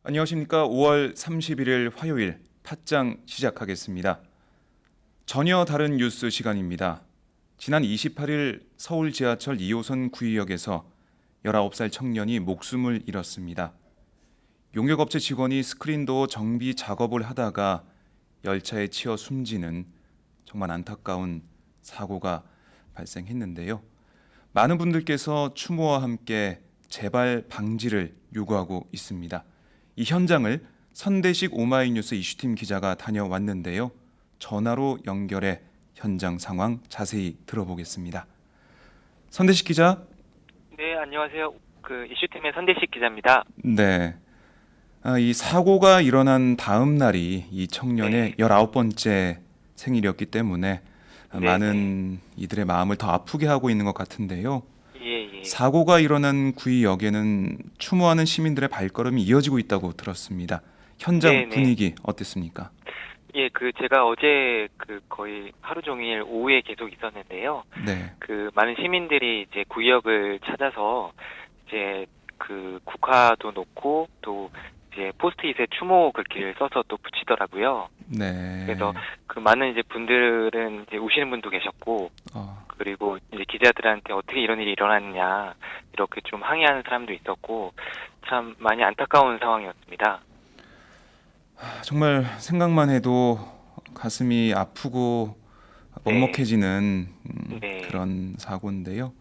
안녕하십니까. 5월 31일 화요일 팟짱 시작하겠습니다. 전혀 다른 뉴스 시간입니다. 지난 28일 서울 지하철 2호선 구의역에서 19살 청년이 목숨을 잃었습니다. 용역업체 직원이 스크린도어 정비 작업을 하다가 열차에 치여 숨지는 정말 안타까운 사고가 발생했는데요. 많은 분들께서 추모와 함께 재발 방지를 요구하고 있습니다. 이 현장을 선대식 오마이뉴스 이슈팀 기자가 다녀왔는데요. 전화로 연결해 현장 상황 자세히 들어보겠습니다. 선대식 기자. 네, 안녕하세요. 이슈팀의 선대식 기자입니다. 네. 이 사고가 일어난 다음 날이 이 청년의 네. 19번째 생일이었기 때문에 네, 많은 이들의 마음을 더 아프게 하고 있는 것 같은데요. 예. 사고가 일어난 구의역에는 추모하는 시민들의 발걸음이 이어지고 있다고 들었습니다. 현장 네네. 분위기 어땠습니까? 예, 제가 어제 거의 하루 종일 오후에 계속 있었는데요. 네. 많은 시민들이 이제 구역을 찾아서 이제 국화도 놓고 또 이제 포스트잇에 추모 글귀를 써서 또 붙이더라고요. 네. 그래서 많은 이제 분들은 이제 우시는 분도 계셨고, 어, 그리고 이제 기자들한테 어떻게 이런 일이 일어났냐 이렇게 좀 항의하는 사람도 있었고 참 많이 안타까운 상황이었습니다. 정말 생각만 해도 가슴이 아프고 먹먹해지는 네. 그런 사고인데요.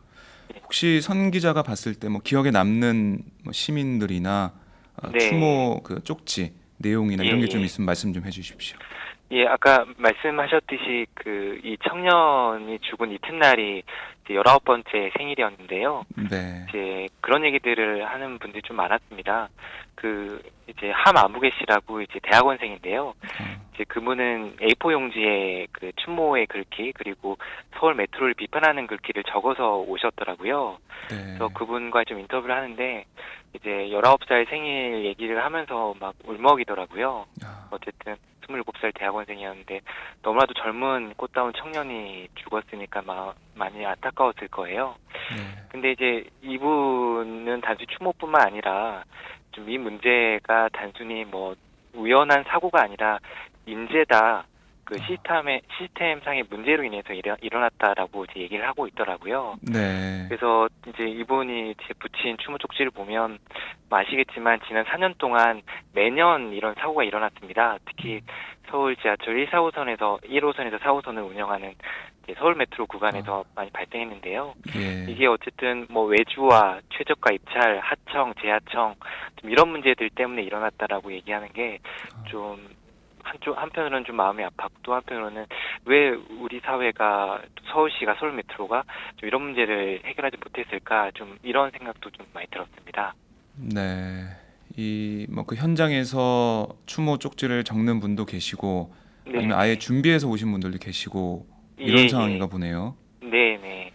혹시 선 기자가 봤을 때 뭐 기억에 남는 뭐 시민들이나 네. 추모 그 쪽지 내용이나 이런 게 좀 예. 있으면 말씀 좀 해주십시오. 예, 아까 말씀하셨듯이 이 청년이 죽은 이튿날이 이제 19번째 생일이었는데요. 네. 이제 그런 얘기들을 하는 분들이 좀 많았습니다. 이제 함아무개 씨라고 이제 대학원생인데요. 이제 그분은 A4 용지에 추모의 글귀 그리고 서울 메트로를 비판하는 글귀를 적어서 오셨더라고요. 네. 그래서 그분과 좀 인터뷰를 하는데 이제 19살 생일 얘기를 하면서 막 울먹이더라고요. 아, 어쨌든 27살 대학원생이었는데 너무나도 젊은 꽃다운 청년이 죽었으니까 많이 안타까웠을 거예요. 네. 근데 이제 이분은 단순히 추모뿐만 아니라 좀 이 문제가 단순히 뭐 우연한 사고가 아니라 인재다. 시스템상의 문제로 인해서 일어났다라고 이제 얘기를 하고 있더라고요. 네. 그래서 이제 이분이 이제 붙인 추모 쪽지를 보면 아시겠지만 지난 4년 동안 매년 이런 사고가 일어났습니다. 특히 서울 지하철 1호선에서 4호선을 운영하는 이제 서울 메트로 구간에서 많이 발생했는데요. 예. 이게 어쨌든 뭐 외주와 최저가 입찰, 하청, 재하청 좀 이런 문제들 때문에 일어났다라고 얘기하는 게 좀 한편으로는 좀 마음이 아팠고 또 한편으로는 왜 우리 사회가 서울시가 서울 메트로가 좀 이런 문제를 해결하지 못했을까 좀 이런 생각도 좀 많이 들었습니다. 네. 이 뭐 그 현장에서 추모 쪽지를 적는 분도 계시고 아니면 아예 네. 준비해서 오신 분들도 계시고 이런 상황인가 예. 보네요. 네네.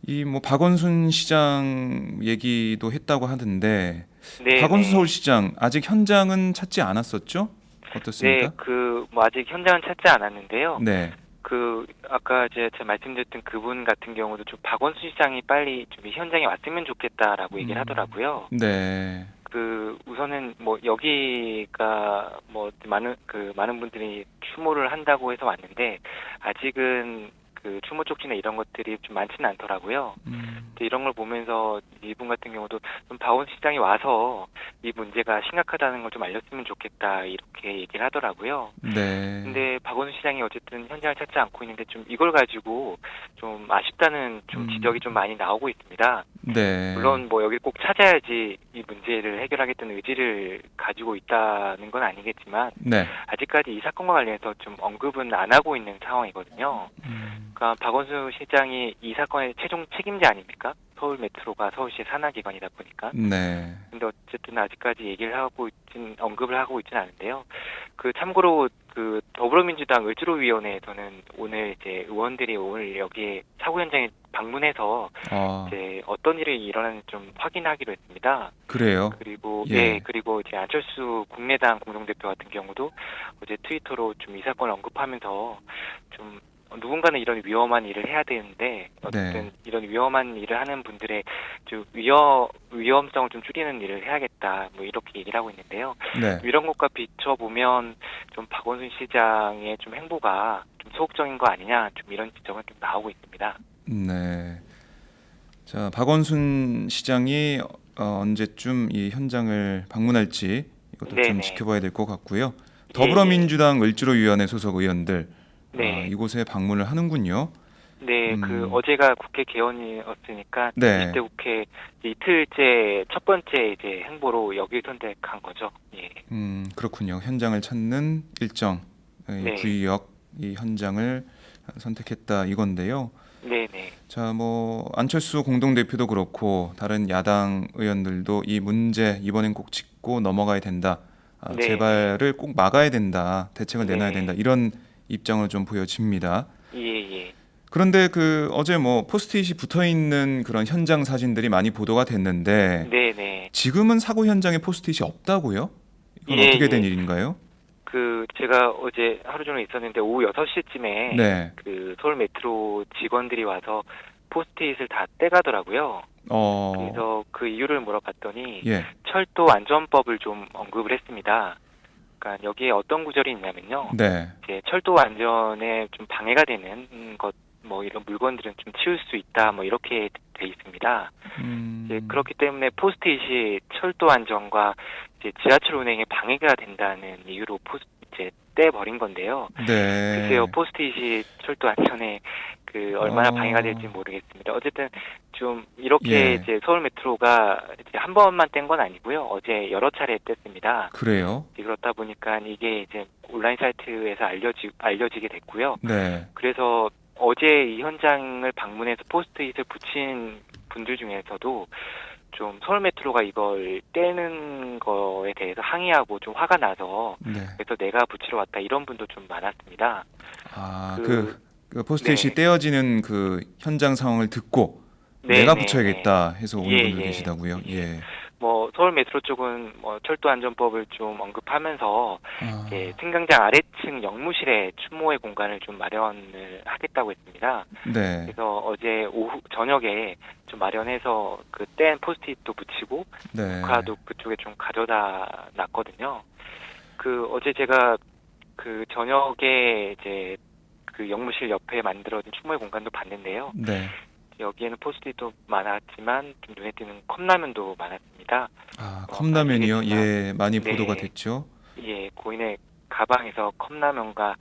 이 뭐 박원순 시장 얘기도 했다고 하던데 박원순 네네. 서울시장 아직 현장은 찾지 않았었죠? 네, 어떻습니까? 뭐 아직 현장은 찾지 않았는데요. 네. 아까 제가 말씀드렸던 그분 같은 경우도 좀 박원순 시장이 빨리 좀 현장에 왔으면 좋겠다라고 얘기를 하더라고요. 네. 우선은 뭐 여기가 뭐 많은 분들이 추모를 한다고 해서 왔는데 아직은 추모 쪽지나 이런 것들이 좀 많지는 않더라고요. 근데 이런 걸 보면서 이분 같은 경우도 좀 박원순 시장이 와서 이 문제가 심각하다는 걸 좀 알렸으면 좋겠다 이렇게 얘기를 하더라고요. 네. 근데 박원순 시장이 어쨌든 현장을 찾지 않고 있는데 좀 이걸 가지고 좀 아쉽다는 좀 지적이 좀 많이 나오고 있습니다. 네. 물론 뭐 여기 꼭 찾아야지 이 문제를 해결하겠다는 의지를 가지고 있다는 건 아니겠지만 네. 아직까지 이 사건과 관련해서 좀 언급은 안 하고 있는 상황이거든요. 그러니까 박원순 시장이 이 사건의 최종 책임자 아닙니까? 서울 메트로가 서울시의 산하기관이다 보니까. 네. 근데 어쨌든 아직까지 언급을 하고 있진 않은데요. 참고로 더불어민주당 을지로위원회에서는 오늘 이제 의원들이 오늘 여기에 사고 현장에 방문해서 아, 이제 어떤 일이 일어나는지 좀 확인하기로 했습니다. 그래요. 그리고 예. 그리고 이제 안철수 국민의당 공동대표 같은 경우도 어제 트위터로 좀 이 사건을 언급하면서 좀 누군가는 이런 위험한 일을 해야 되는데 어쨌든 네. 이런 위험한 일을 하는 분들의 좀 위험성을 좀 줄이는 일을 해야겠다 뭐 이렇게 얘기를 하고 있는데요. 네. 이런 것과 비춰보면 좀 박원순 시장의 좀 행보가 좀 소극적인 거 아니냐 좀 이런 지적은 좀 나오고 있습니다. 네. 자, 박원순 시장이 언제쯤 이 현장을 방문할지 이것도 좀 네네. 지켜봐야 될 것 같고요. 예, 예. 더불어민주당 을지로위원회 소속 의원들 네. 이곳에 방문을 하는군요. 네, 그 음, 어제가 국회 개원이었으니까 네. 20대 국회 이틀째 첫 번째 이제 행보로 여기 선택한 거죠. 예. 그렇군요. 현장을 찾는 일정, 네. 구의역 이 현장을 선택했다 이건데요. 네, 네. 자, 뭐 안철수 공동대표도 그렇고 다른 야당 의원들도 이 문제 이번엔 꼭 짚고 넘어가야 된다. 네, 네. 재발을 꼭 막아야 된다. 대책을 내놔야 된다. 네. 이런 입장을 좀 보여집니다. 예, 예. 그런데 그 어제 뭐 포스트잇이 붙어 있는 그런 현장 사진들이 많이 보도가 됐는데 네, 네. 지금은 사고 현장에 포스트잇이 없다고요? 예, 이건 어떻게 된 예. 일인가요? 그 제가 어제 하루 종일 있었는데 오후 6시쯤에 네. 그 서울 메트로 직원들이 와서 포스트잇을 다 떼가더라고요. 어, 그래서 그 이유를 물어봤더니 예. 철도 안전법을 좀 언급을 했습니다. 그러니까 여기에 어떤 구절이 있냐면요. 네. 이제 철도 안전에 좀 방해가 되는 것, 뭐 이런 물건들은 좀 치울 수 있다, 뭐 이렇게 돼 있습니다. 이제 음, 그렇기 때문에 포스트잇이 철도 안전과 이제 지하철 운행에 방해가 된다는 이유로 이제 떼버린 건데요. 글쎄요, 네. 포스트잇이 철도 안전에 그 얼마나 방해가 될지 어, 모르겠습니다. 어쨌든 좀 이렇게 예. 이제 서울 메트로가 이제 한 번만 뗀 건 아니고요. 어제 여러 차례 뗐습니다. 그래요? 그렇다 보니까 이게 이제 온라인 사이트에서 알려지게 됐고요. 네. 그래서 어제 이 현장을 방문해서 포스트잇을 붙인 분들 중에서도 좀 서울 메트로가 이걸 떼는 거에 대해서 항의하고 좀 화가 나서 네. 그래서 내가 붙이러 왔다 이런 분도 좀 많았습니다. 아, 그, 그 포스트잇이 네, 떼어지는 그 현장 상황을 듣고 네, 내가 네, 네. 붙여야겠다 해서 예, 오는 분들 예, 계시다고요. 예. 예. 뭐 서울 메트로 쪽은 뭐 철도 안전법을 좀 언급하면서 이제 아, 승강장 아래층 역무실에 추모의 공간을 좀 마련을 하겠다고 했습니다. 네. 그래서 어제 오후 저녁에 좀 마련해서 그 뗀 포스트잇도 붙이고 네. 국화도 그쪽에 좀 가져다 놨거든요. 그 어제 제가 그 저녁에 이제 그 역무실 옆에 만들어진 추모의 공간도 봤는데요. 네. 여기에는 포스트잇도 많았지만 좀 눈에 띄는 컵라면도 많았습니다. 아, 컵라면이요. 아시겠지만 예, 많이 보도가 네, 됐죠. 예, 고인의 가방에서 컵라면과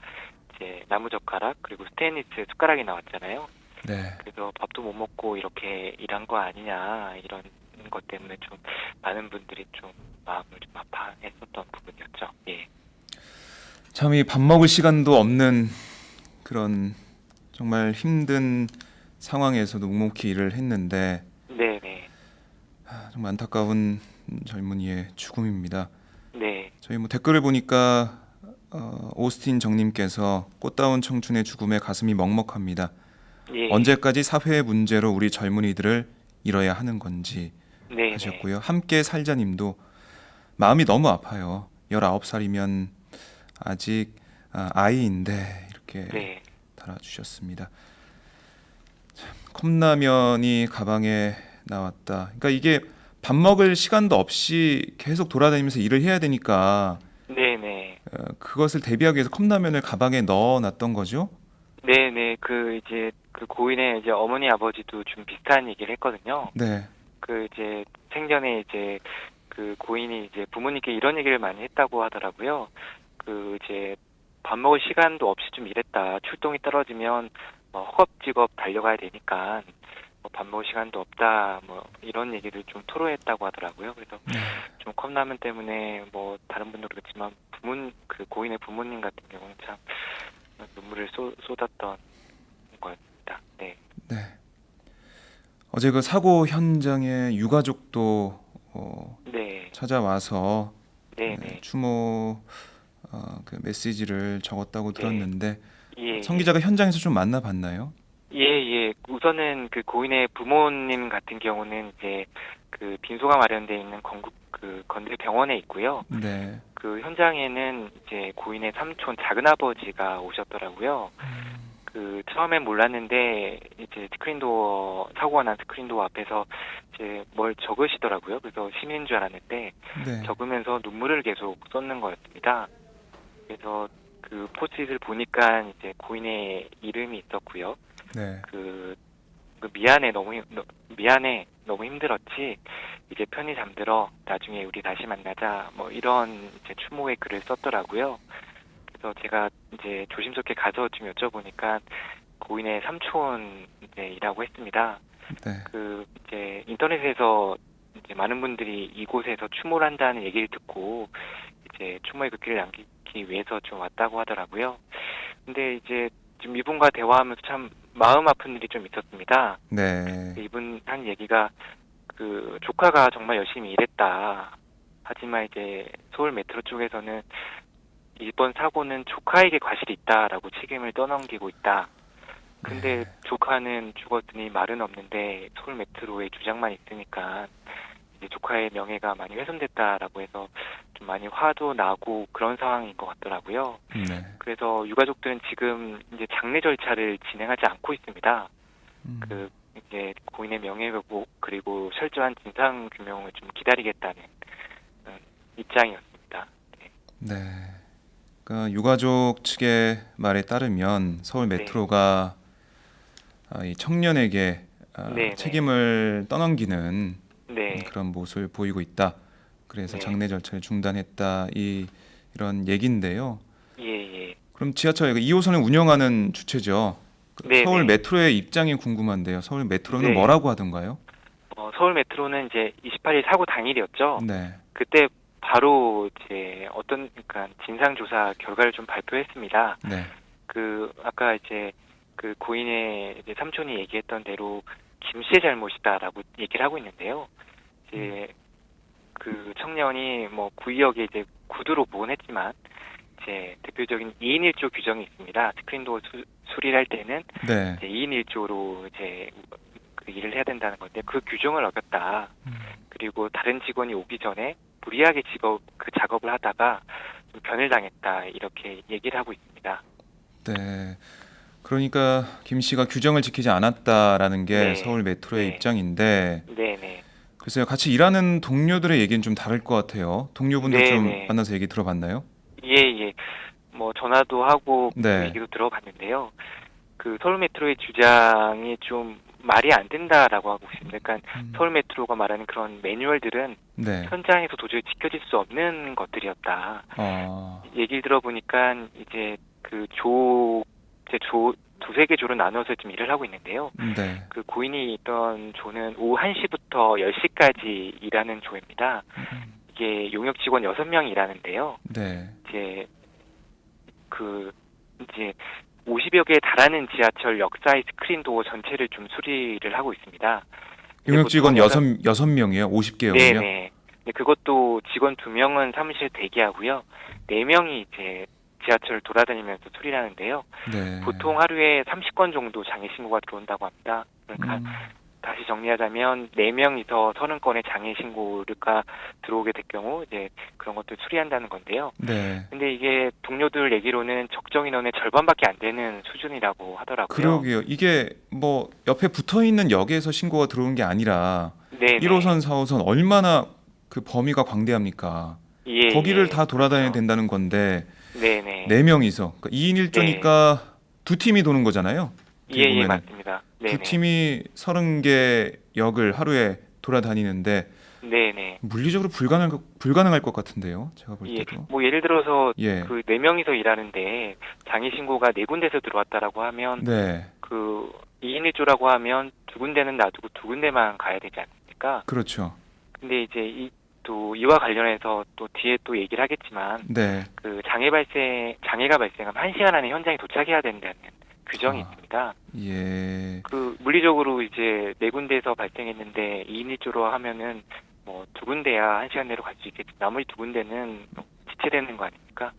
이제 나무젓가락 그리고 스테인리스 숟가락이 나왔잖아요. 네. 그래서 밥도 못 먹고 이렇게 일한 거 아니냐 이런 것 때문에 좀 많은 분들이 좀 마음을 좀 아파했었던 부분이었죠. 예, 참 이 밥 먹을 시간도 없는 그런 정말 힘든 상황에서도 묵묵히 일을 했는데 네, 네, 정말 안타까운 젊은이의 죽음입니다. 네, 저희 뭐 댓글을 보니까 오스틴 정님께서 꽃다운 청춘의 죽음에 가슴이 먹먹합니다. 예, 언제까지 사회의 문제로 우리 젊은이들을 잃어야 하는 건지 네, 네, 하셨고요. 함께 살자님도 마음이 너무 아파요. 19살이면 아직 아이인데 이렇게 네, 달아주셨습니다. 컵라면이 가방에 나왔다. 그러니까 이게 밥 먹을 시간도 없이 계속 돌아다니면서 일을 해야 되니까 네, 네, 그것을 대비하기 위해서 컵라면을 가방에 넣어놨던 거죠. 네, 네, 그 이제 그 고인의 이제 어머니 아버지도 좀 비슷한 얘기를 했거든요. 네, 그 이제 생전에 이제 그 고인이 이제 부모님께 이런 얘기를 많이 했다고 하더라고요. 그 이제 밥 먹을 시간도 없이 좀 일했다. 출동이 떨어지면 뭐 허겁지겁 달려가야 되니까 뭐밥 먹을 시간도 없다. 뭐 이런 얘기를 좀 토로했다고 하더라고요. 그래서 네, 좀 컵라면 때문에 뭐 다른 분도 그렇지만 그 고인의 부모님 같은 경우는 참 눈물을 쏟았던 거였습니다. 네, 네. 어제 그 사고 현장에 유가족도 네, 찾아와서 네, 네, 추모 그 메시지를 적었다고 네, 들었는데 예, 성 예. 기자가 현장에서 좀 만나봤나요? 예, 예. 우선은 그 고인의 부모님 같은 경우는 이제 그 빈소가 마련돼 있는 건국 그 건대병원에 있고요. 네, 그 현장에는 이제 고인의 삼촌 작은아버지가 오셨더라고요. 그 처음엔 몰랐는데 이제 스크린도어 사고가 난 스크린도어 앞에서 이제 뭘 적으시더라고요. 그래서 시민인 줄 알았는데 네. 적으면서 눈물을 계속 쏟는 거였습니다. 그래서 그 포스트잇을 보니까 이제 고인의 이름이 있었고요. 네. 그 미안해 너무 힘들었지 이제 편히 잠들어 나중에 우리 다시 만나자 뭐 이런 이제 추모의 글을 썼더라고요. 그래서 제가 이제 조심스럽게 가서 좀 여쭤보니까 고인의 삼촌이라고 했습니다. 네. 그 이제 인터넷에서 이제 많은 분들이 이곳에서 추모를 한다는 얘기를 듣고 이제 추모의 글귀를 남기기 위해서 좀 왔다고 하더라고요. 근데 이제 좀 이분과 대화하면서 참 마음 아픈 일이 좀 있었습니다. 네. 이분 한 얘기가 그 조카가 정말 열심히 일했다. 하지만 이제 서울 메트로 쪽에서는 이번 사고는 조카에게 과실이 있다라고 책임을 떠넘기고 있다. 근데 네. 조카는 죽었으니 말은 없는데 서울 메트로의 주장만 있으니까 이제 조카의 명예가 많이 훼손됐다라고 해서 좀 많이 화도 나고 그런 상황인 것 같더라고요. 네. 그래서 유가족들은 지금 이제 장례 절차를 진행하지 않고 있습니다. 그 이제 고인의 명예회복 그리고 철저한 진상 규명을 좀 기다리겠다는 입장이었습니다. 네. 네. 그러니까 유가족 측의 말에 따르면 서울 네. 메트로가 이 청년에게 네, 책임을 떠넘기는 네, 그런 모습을 보이고 있다. 그래서 네. 장례 절차를 중단했다. 이런 얘기인데요. 예, 예. 그럼 지하철 2호선을 운영하는 주체죠. 네, 서울 네. 메트로의 입장이 궁금한데요. 서울 메트로는 네. 뭐라고 하던가요? 서울 메트로는 이제 28일 사고 당일이었죠. 네. 그때 바로 이제 그러니까 진상조사 결과를 좀 발표했습니다. 네. 아까 이제 그 고인의 이제 삼촌이 얘기했던 대로 김 씨의 잘못이다라고 얘기를 하고 있는데요. 이제 그 청년이 뭐 구의역에 이제 구두로 보온했지만 이제 대표적인 2인 1조 규정이 있습니다. 스크린도어 수리를 할 때는 네. 이제 2인 1조로 이제 그 일을 해야 된다는 건데 그 규정을 어겼다. 그리고 다른 직원이 오기 전에 무리하게 그 작업을 하다가 좀 변을 당했다 이렇게 얘기를 하고 있습니다. 네. 그러니까 김 씨가 규정을 지키지 않았다라는 게 네. 서울 메트로의 네. 입장인데 네네. 글쎄요. 같이 일하는 동료들의 얘기는 좀 다를 것 같아요. 동료분들 좀 네네. 만나서 얘기 들어봤나요? 예. 뭐 전화도 하고 그 네. 얘기도 들어봤는데요. 그 서울 메트로의 주장이 좀 말이 안 된다라고 하고 있습니다. 그러니까 서울 메트로가 말하는 그런 매뉴얼들은 네. 현장에서 도저히 지켜질 수 없는 것들이었다. 얘기를 들어보니까 이제 두세 개 조로 나눠서 좀 일을 하고 있는데요. 네. 그 고인이 있던 조는 오후 1시부터 10시까지 일하는 조입니다. 이게 용역 직원 6명이 일하는데요. 네. 이제 50여 개에 달하는 지하철 역사의 스크린 도어 전체를 좀 수리를 하고 있습니다. 용역 직원 보통 여섯 명이요? 50개요요? 네네. 그것도 직원 2명은 사무실 대기하고요. 4명이 이제 지하철을 돌아다니면서 수리를 하는데요. 네. 보통 하루에 30건 정도 장애 신고가 들어온다고 합니다. 그러니까 다시 정리하자면 4명이서 30건의 장애 신고가 들어오게 될 경우 이제 그런 것들 수리한다는 건데요. 네. 근데 이게 동료들 얘기로는 적정 인원의 절반밖에 안 되는 수준이라고 하더라고요. 그러게요. 이게 뭐 옆에 붙어 있는 역에서 신고가 들어온 게 아니라 네네. 1호선, 4호선 얼마나 그 범위가 광대합니까? 예, 거기를 예. 다 돌아다녀야 그렇죠. 된다는 건데 네네. 4명이서 그러니까 2인 1조니까 두 팀이 도는 거잖아요. 어떻게 예, 보면은. 맞습니다. 네네. 두 팀이 30개 역을 하루에 돌아다니는데 네네. 물리적으로 불가능할 것 같은데요. 제가 볼 예, 때도. 뭐 예를 들어서 예. 그 4명이서 일하는데 장애 신고가 4군데서 들어왔다라고 하면 네. 그 2인 1조라고 하면 2군데는 놔두고 2군데만 가야 되지 않습니까? 그렇죠. 근데 이제 이와 관련해서 또 뒤에 또 얘기를 하겠지만 네. 그 장애가 발생하면 1시간 안에 현장에 도착해야 된다는 규정이 있습니다. 예. 그 물리적으로 이제 4군데에서 발생했는데 2인 1조로 하면은 뭐 2군데야 1시간 내로 갈 수 있겠지. 나머지 2군데는 지체되는 거 아닙니까?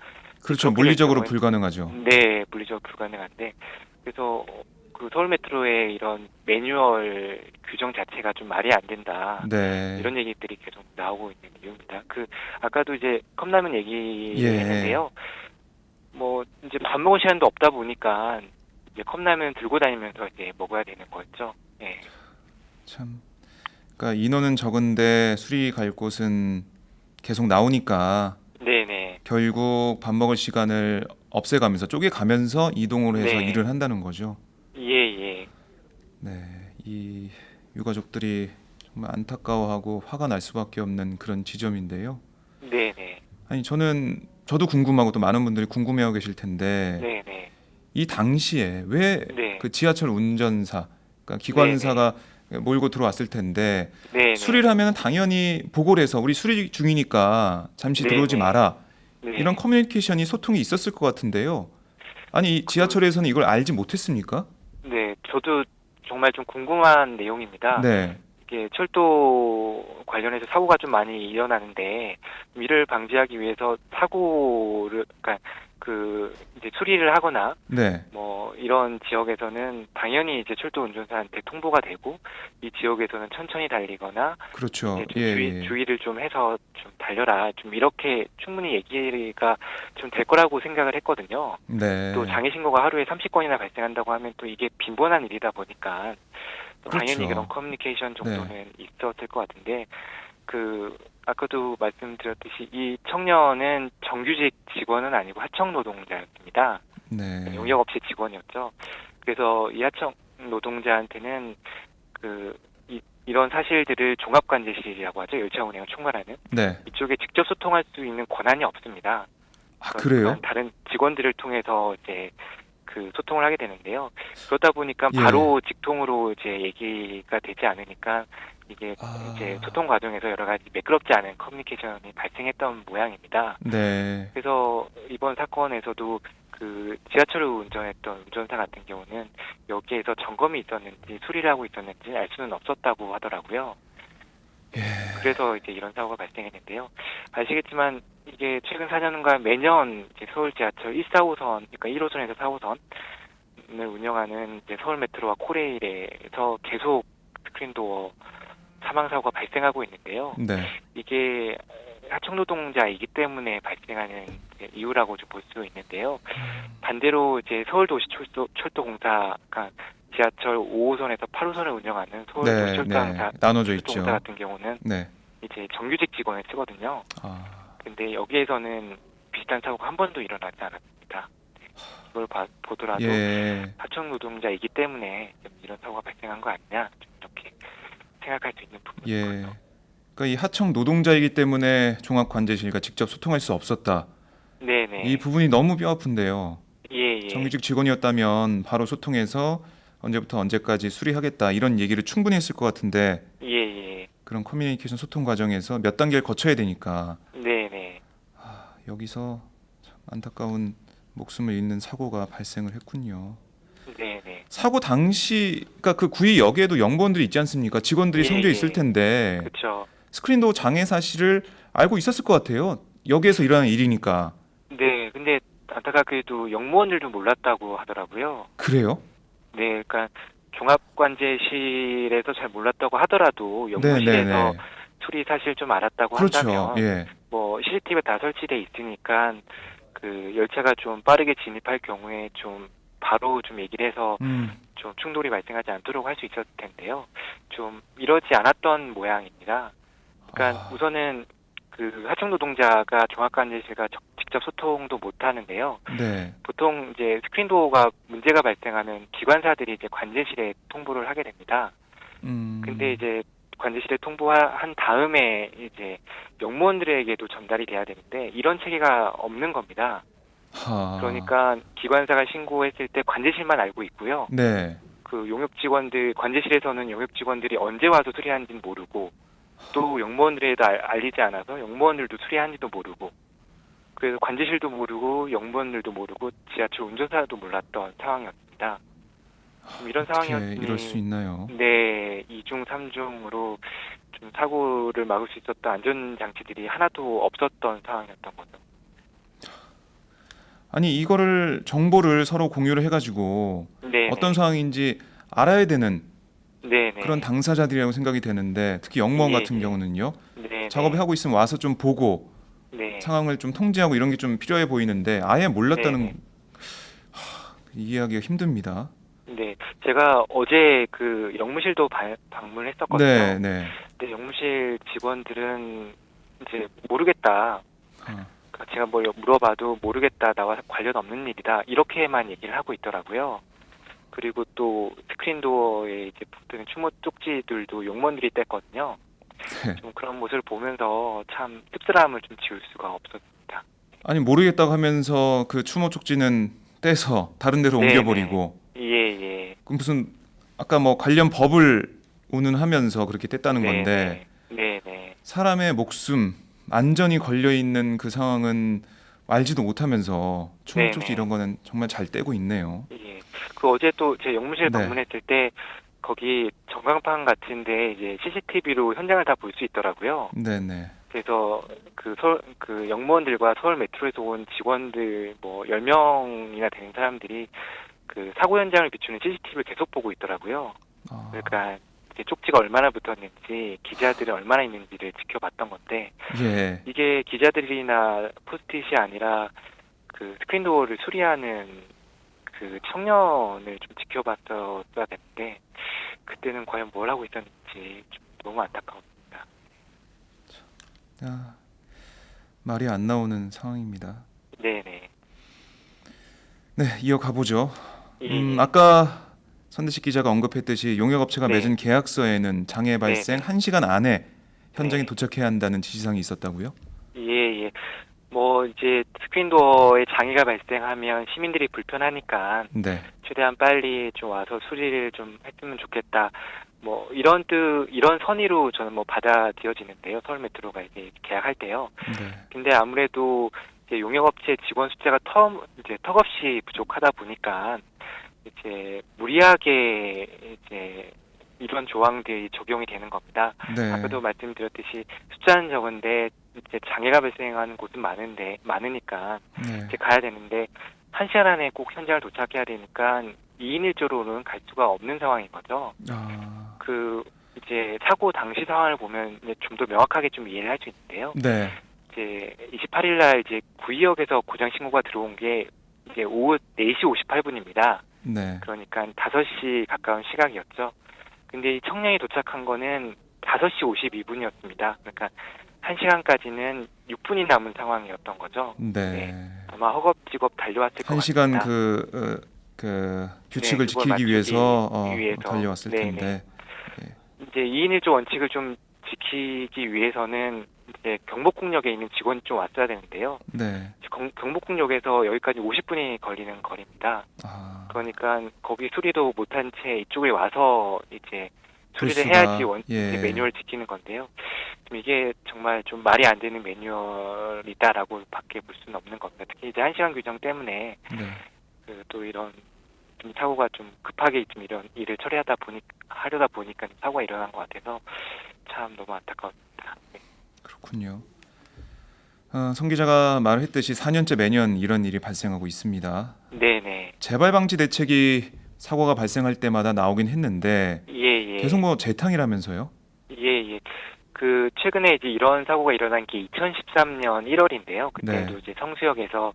그렇죠. 그렇게 될 물리적으로 경우에는- 불가능하죠. 네, 물리적으로 불가능한데 그래서 그 서울 메트로의 이런 매뉴얼 규정 자체가 좀 말이 안 된다. 네. 이런 얘기들이 계속 나오고 있는 이유입니다. 아까도 이제 컵라면 얘기를 예. 했는데요. 뭐 이제 밥 먹을 시간도 없다 보니까 이제 컵라면 들고 다니면서 이제 먹어야 되는 거였죠. 예. 참. 그러니까 인원은 적은데 술이 갈 곳은 계속 나오니까 네네. 결국 밥 먹을 시간을 없애가면서 쪼개가면서 이동을 해서 네. 일을 한다는 거죠. 예. 네, 이 유가족들이 정말 안타까워하고 화가 날 수밖에 없는 그런 지점인데요. 네네. 아니 저도 궁금하고 또 많은 분들이 궁금해하고 계실 텐데 네네. 이 당시에 왜 네. 그 지하철 운전사, 그러니까 네네. 기관사가 몰고 들어왔을 텐데요. 네네. 수리를 하면 당연히 보고를 해서 우리 수리 중이니까 잠시 들어오지 네네. 마라. 네. 이런 커뮤니케이션이 소통이 있었을 것 같은데요. 아니 이 그, 지하철에서는 이걸 알지 못했습니까? 네. 저도 정말 좀 궁금한 내용입니다. 네, 이게 철도 관련해서 사고가 좀 많이 일어나는데 이를 방지하기 위해서 사고를 그러니까 그 이제 수리를 하거나 네, 뭐 이런 지역에서는 당연히 이제 철도 운전사한테 통보가 되고 이 지역에서는 천천히 달리거나 그렇죠. 이제 좀 예, 예. 주의를 좀 해서 좀 달려라 좀 이렇게 충분히 얘기가 좀 될 거라고 생각을 했거든요. 또 네, 장애 신고가 하루에 30건이나 발생한다고 하면 또 이게 빈번한 일이다 보니까 또 당연히 그런 그렇죠. 커뮤니케이션 네, 정도는 있었을 것 같은데 그 아까도 말씀드렸듯이 이 청년은 정규직 직원은 아니고 하청 노동자였습니다. 네, 용역 업체 직원이었죠. 그래서 이 하청 노동자한테는 이런 사실들을 종합관제실이라고 하죠. 열차 운행을 총괄하는 네. 이쪽에 직접 소통할 수 있는 권한이 없습니다. 아, 그러니까 그래요? 다른 직원들을 통해서 이제 그 소통을 하게 되는데요. 그러다 보니까 예. 바로 직통으로 이제 얘기가 되지 않으니까 이게 이제 아, 소통 과정에서 여러 가지 매끄럽지 않은 커뮤니케이션이 발생했던 모양입니다. 네, 그래서 이번 사건에서도 그 지하철을 운전했던 운전사 같은 경우는 여기에서 점검이 있었는지 수리를 하고 있었는지 알 수는 없었다고 하더라고요. 예, 그래서 이제 이런 사고가 발생했는데요. 아시겠지만 이게 최근 4년간 매년 이제 서울 지하철 1, 4호선, 그러니까 1호선에서 4호선을 운영하는 이제 서울 메트로와 코레일에서 계속 스크린도어 사망 사고가 발생하고 있는데요. 네, 이게 하청 노동자이기 때문에 발생하는 이유라고 좀 볼 수 있는데요. 반대로 이제 서울도시철도공사가 지하철 5호선에서 8호선을 운영하는 네, 서울도시철도공사 네. 나눠져 철도공사 있죠. 같은 경우는 네, 이제 정규직 직원을 쓰거든요. 아, 근데 여기에서는 비슷한 사고가 한 번도 일어나지 않았습니다. 네. 이걸 보더라도 예, 하청 노동자이기 때문에 좀 이런 사고가 발생한 거 아니냐 좀 이렇게 생각할 수 있는 예. 부분이거든요. 그러니까 이 하청 노동자이기 때문에 종합관제실과 직접 소통할 수 없었다. 이 네네. 부분이 너무 뼈 아픈데요. 예예. 정규직 직원이었다면 바로 소통해서 언제부터 언제까지 수리하겠다 이런 얘기를 충분히 했을 것 같은데 예예. 그런 커뮤니케이션 소통 과정에서 몇 단계를 거쳐야 되니까 네네. 여기서 참 안타까운 목숨을 잃는 사고가 발생을 했군요. 네네. 사고 당시 그러니까 그 구의역에도 영무원들이 있지 않습니까? 직원들이 예, 성려 있을 예. 텐데 그렇죠. 스크린도 장애 사실을 알고 있었을 것 같아요. 역에서 일어나는 일이니까. 네, 근데 안타깝게도 영무원들도 몰랐다고 하더라고요. 그래요? 네, 그러니까 종합관제실에서 잘 몰랐다고 하더라도 네, 네, 영무실에서 네. 수리 사실 좀 알았다고 그렇죠. 한다면 예. 뭐 CCTV가 다 설치돼 있으니까 그 열차가 좀 빠르게 진입할 경우에 좀 바로 좀 얘기를 해서 음. 좀 충돌이 발생하지 않도록 할 수 있었을 텐데요. 좀 이러지 않았던 모양입니다. 그러니까 우선은 그 하청 노동자가 종합관제실과 직접 소통도 못 하는데요. 네. 보통 이제 스크린도어가 문제가 발생하면 기관사들이 이제 관제실에 통보를 하게 됩니다. 근데 이제 관제실에 통보한 다음에 이제 영무원들에게도 전달이 돼야 되는데 이런 체계가 없는 겁니다. 하. 그러니까 기관사가 신고했을 때 관제실만 알고 있고요. 네. 그 용역 직원들 관제실에서는 용역 직원들이 언제 와서 수리하는지는 모르고 또 영무원들에도 알리지 않아서 영무원들도 수리하는지도 모르고 그래서 관제실도 모르고 영무원들도 모르고 지하철 운전사도 몰랐던 상황이었습니다. 이런 어떻게 상황이었으니 이럴 수 있나요? 네, 2중, 3중으로 좀 사고를 막을 수 있었던 안전장치들이 하나도 없었던 상황이었던 거죠. 아니 이거를 정보를 서로 공유를 해가지고 네네. 어떤 상황인지 알아야 되는 네네. 그런 당사자들이라고 생각이 되는데 특히 영무원 예, 같은 예. 경우는요. 네네. 작업을 하고 있으면 와서 좀 보고 네. 상황을 좀 통제하고 이런 게 좀 필요해 보이는데 아예 몰랐다는 네네. 이해하기가 힘듭니다. 네, 제가 어제 그 영무실도 방문했었거든요. 네, 네. 근데 영무실 직원들은 이제 모르겠다. 아, 그러니까 제가 뭘 물어봐도 모르겠다, 나와 관련 없는 일이다, 이렇게만 얘기를 하고 있더라고요. 그리고 또 스크린도어에 이제 붙는 추모 쪽지들도 용무원들이 뗐거든요. 네. 좀 그런 모습을 보면서 참 씁쓸함을 좀 지울 수가 없었습니다. 아니 모르겠다고 하면서 그 추모 쪽지는 떼서 다른 데로 네네. 옮겨버리고 예, 예. 그 무슨 아까 뭐 관련 법을 운운하면서 그렇게 뗐다는 건데 네네. 네네. 사람의 목숨 안전이 걸려 있는 그 상황은 알지도 못하면서 추모 쪽지 네네. 이런 거는 정말 잘 떼고 있네요. 예. 그 어제 또 제 영무실 네, 방문했을 때 거기 전광판 같은데 이제 CCTV로 현장을 다 볼 수 있더라고요. 네, 네, 그래서 그 영무원들과 서울 메트로에서 온 직원들 뭐 10명이나 되는 사람들이 그 사고 현장을 비추는 CCTV를 계속 보고 있더라고요. 아, 그러니까 이제 쪽지가 얼마나 붙었는지, 기자들이 얼마나 있는지를 지켜봤던 건데, 예, 이게 기자들이나 포스트잇이 아니라 그 스크린도어를 수리하는 그 청년을 좀 지켜봤어야 되는데, 그때는 과연 뭘 하고 있었는지 좀 너무 안타까웠습니다. 아, 말이 안 나오는 상황입니다. 네네. 네, 이어가 보죠. 예. 아까 선대식 기자가 언급했듯이 용역업체가 네. 맺은 계약서에는 장애 발생 네네. 1시간 안에 현장에 네. 도착해야 한다는 지시사항이 있었다고요? 예, 예. 뭐 이제 스크린도어에 장애가 발생하면 시민들이 불편하니까 네, 최대한 빨리 좀 와서 수리를 좀 했으면 좋겠다. 뭐 이런 선의로 저는 뭐 받아들여지는데요. 서울 메트로가 이제 계약할 때요. 네, 근데 아무래도 이제 용역업체 직원 숫자가 이제 턱없이 부족하다 보니까 이제 무리하게 이제 이런 조항들이 적용이 되는 겁니다. 네, 아까도 말씀드렸듯이 숫자는 적은데 이제 장애가 발생하는 곳은 많으니까 네. 이제 가야 되는데 1시간 안에 꼭 현장을 도착해야 되니까 2인 1조로는 갈 수가 없는 상황인 거죠. 아, 그 이제 사고 당시 상황을 보면 좀 더 명확하게 좀 이해를 할 수 있는데요. 네, 이제 28일 날 이제 구의역에서 고장 신고가 들어온 게 이제 오후 4시 58분입니다. 네, 그러니까 5시 가까운 시각이었죠. 근데 이 청량이 도착한 거는 5시 52분이었습니다. 그러니까 1시간까지는 6분이 남은 상황이었던 거죠. 네. 아마 허겁지겁 달려왔을 것 1시간 같습니다. 그 규칙을 그걸 지키기 위해서 위해서. 달려왔을 네네. 텐데. 이제 2인 1조 원칙을 좀 지키기 위해서는 이제 경복궁역에 있는 직원이 좀 왔어야 되는데요. 네, 경복궁역에서 여기까지 50분이 걸리는 거리입니다. 아, 그러니까 거기 수리도 못한 채 이쪽에 와서 이제 수리를 불수가, 해야지 예. 매뉴얼 지키는 건데요. 좀 이게 정말 좀 말이 안 되는 매뉴얼이다라고 밖에 볼 수는 없는 겁니다. 특히 이제 1시간 규정 때문에 네. 또 이런 좀 사고가 좀 급하게 좀 이런 일을 하려다 보니까 사고가 일어난 것 같아서 참 너무 안타까웠습니다. 네. 그렇군요. 성 기자가 말했듯이 4년째 매년 이런 일이 발생하고 있습니다. 네네. 재발 방지 대책이 사고가 발생할 때마다 나오긴 했는데 예. 계속 뭐 재탕이라면서요? 예. 그 최근에 이제 이런 사고가 일어난 게 2013년 1월인데요. 그때도 네. 이제 성수역에서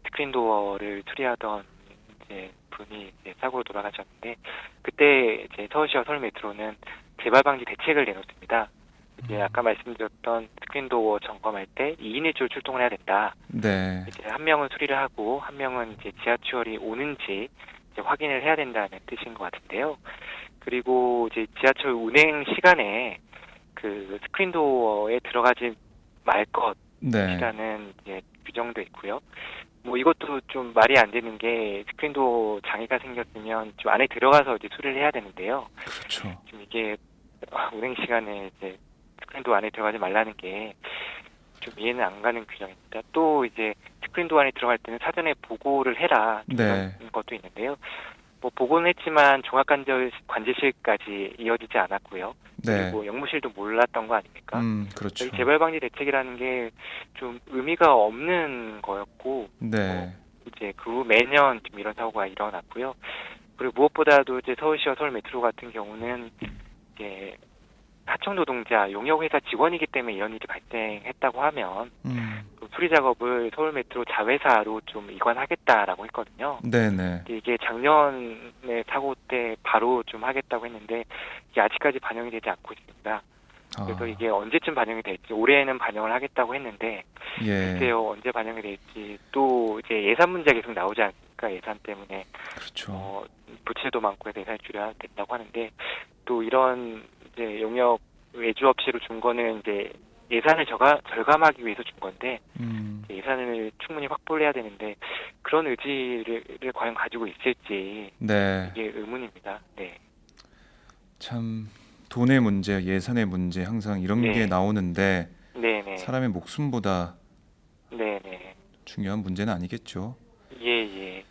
스크린도어를 수리하던 이제 분이 이제 사고로 돌아가셨는데 그때 이제 서울시와 서울메트로는 재발 방지 대책을 내놓습니다. 이제 아까 말씀드렸던 스크린도어 점검할 때 2인 1조로 출동을 해야 된다. 네. 이제 한 명은 수리를 하고 한 명은 이제 지하철이 오는지 이제 확인을 해야 된다는 뜻인 것 같은데요. 그리고 이제 지하철 운행 시간에 그 스크린도어에 들어가지 말 네. 것이라는 이제 규정도 있고요. 뭐 이것도 좀 말이 안 되는 게 스크린도어 장애가 생겼으면 좀 안에 들어가서 이제 수리를 해야 되는데요. 그렇죠. 좀 이게 운행 시간에 이제 스크린도어 안에 들어가지 말라는 게 좀 이해는 안 가는 규정입니다. 또 이제 스크린도어 안에 들어갈 때는 사전에 보고를 해라 네. 이런 것도 있는데요. 뭐 보고는 했지만 종합관제실까지 이어지지 않았고요. 네. 그리고 영무실도 몰랐던 거 아닙니까? 그렇죠. 이 재발방지 대책이라는 게 좀 의미가 없는 거였고, 네. 이제 그 후 매년 좀 이런 사고가 일어났고요. 그리고 무엇보다도 이제 서울시와 서울메트로 같은 경우는 이제 하청 노동자, 용역회사 직원이기 때문에 이런 일이 발생했다고 하면 그 수리 작업을 서울 메트로 자회사로 좀 이관하겠다라고 했거든요. 네네. 근데 이게 작년에 사고 때 바로 좀 하겠다고 했는데 이게 아직까지 반영이 되지 않고 있습니다. 그래서 이게 언제쯤 반영이 될지 올해에는 반영을 하겠다고 했는데 예, 글쎄요 언제 반영이 될지 또 이제 예산 문제가 계속 나오지 않습니까? 예산 때문에 그렇죠. 부채도 많고 해서 예산이 줄여야 된다고 하는데 또 이런 이제 용역 외주 업체로 준 거는 이제 예산을 절감하기 위해서 준 건데 이제 예산을 충분히 확보를 해야 되는데 그런 의지를 과연 가지고 있을지 네, 이게 의문입니다. 네, 참 돈의 문제, 예산의 문제 항상 이런 게 네, 나오는데 네, 네, 사람의 목숨보다 네, 네, 중요한 문제는 아니겠죠. 예, 예,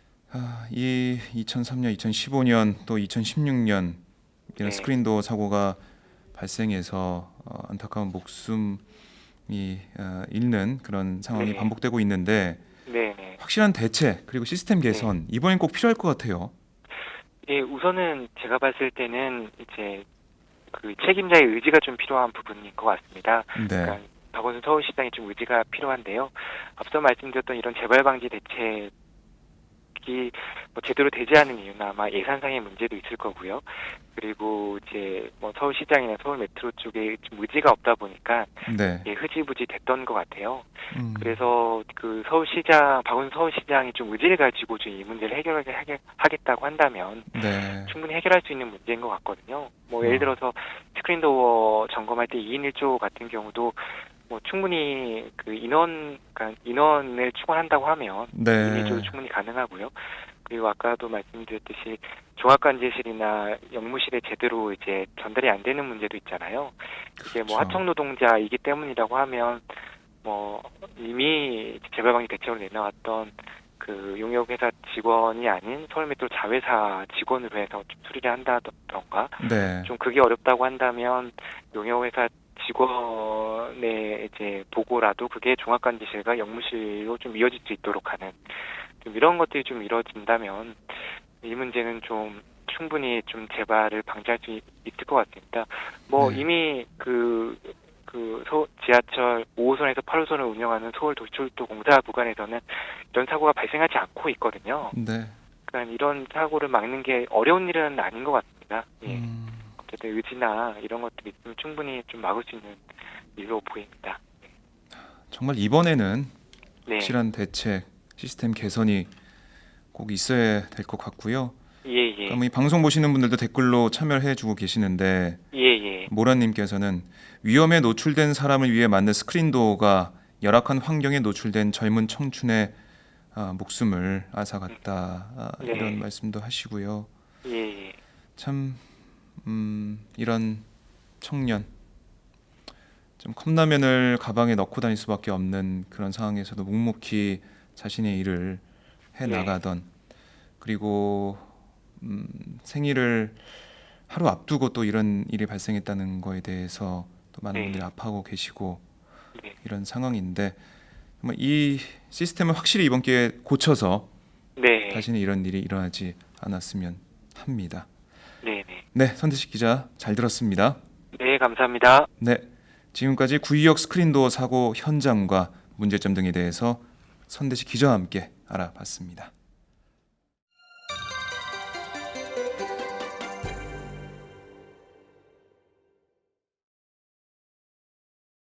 이 2003년, 2015년 또 2016년 이런 네, 스크린도어 사고가 발생해서 안타까운 목숨이 잃는 그런 상황이 네, 반복되고 있는데 네, 네, 확실한 대책 그리고 시스템 네. 개선 이번엔 꼭 필요할 것 같아요. 예, 우선은 제가 봤을 때는 이제 그 책임자의 의지가 좀 필요한 부분인 것 같습니다. 네, 그러니까 박원순 서울시장이 좀 의지가 필요한데요. 앞서 말씀드렸던 이런 재발 방지 대책이 뭐 제대로 되지 않은 이유는 아마 예산상의 문제도 있을 거고요. 그리고 이제 뭐 서울시장이나 서울 메트로 쪽에 좀 의지가 없다 보니까 네, 이게 흐지부지 됐던 것 같아요. 음, 그래서 그 박원순 서울시장이 좀 의지를 가지고 좀 이 문제를 해결하겠다고 한다면 네, 충분히 해결할 수 있는 문제인 것 같거든요. 뭐 예를 들어서 스크린도어 점검할 때 2인 1조 같은 경우도 뭐 충분히 그러니까 인원을 충원한다고 하면 2인 1조도 네, 충분히 가능하고요. 그리고 아까도 말씀드렸듯이 종합관제실이나 영무실에 제대로 이제 전달이 안 되는 문제도 있잖아요. 이게 뭐 그렇죠. 하청 노동자이기 때문이라고 하면 뭐 이미 재발방지 대책으로 내놓았던 그 용역회사 직원이 아닌 서울메트로 자회사 직원으로 해서 좀 수리를 한다던가 네, 좀 그게 어렵다고 한다면 용역회사 직원의 이제 보고라도 그게 종합관제실과 영무실로 좀 이어질 수 있도록 하는 좀 이런 것들이 좀 이루어진다면 이 문제는 좀 충분히 좀 재발을 방지할 수 있을 것 같습니다. 뭐 네, 이미 지하철 5호선에서 8호선을 운영하는 서울도시철도 공사 구간에서는 이런 사고가 발생하지 않고 있거든요. 네, 그러니까 이런 사고를 막는 게 어려운 일은 아닌 것 같습니다. 예. 음, 어쨌든 의지나 이런 것들이 있으면 충분히 좀 막을 수 있는 일로 보입니다. 정말 이번에는 네. 확실한 대책, 시스템 개선이 꼭 있어야 될 것 같고요. 예, 예. 그럼 이 방송 보시는 분들도 댓글로 참여를 해주고 계시는데 예, 예. 모라님께서는 위험에 노출된 사람을 위해 만든 스크린도어가 열악한 환경에 노출된 젊은 청춘의 목숨을 앗아갔다 네. 이런 말씀도 하시고요. 예, 예. 참 이런 청년 좀 컵라면을 가방에 넣고 다닐 수밖에 없는 그런 상황에서도 묵묵히 자신의 일을 해 네. 나가던 그리고 생일을 하루 앞두고 또 이런 일이 발생했다는 거에 대해서 또 많은 네. 분들이 아파하고 계시고 네. 이런 상황인데 정말 이 시스템을 확실히 이번 기회에 고쳐서 네. 다시는 이런 일이 일어나지 않았으면 합니다. 네, 네. 네, 선대식 기자 잘 들었습니다. 네, 감사합니다. 네, 지금까지 구의역 스크린도어 사고 현장과 문제점 등에 대해서 선대식 기자와 함께 알아봤습니다.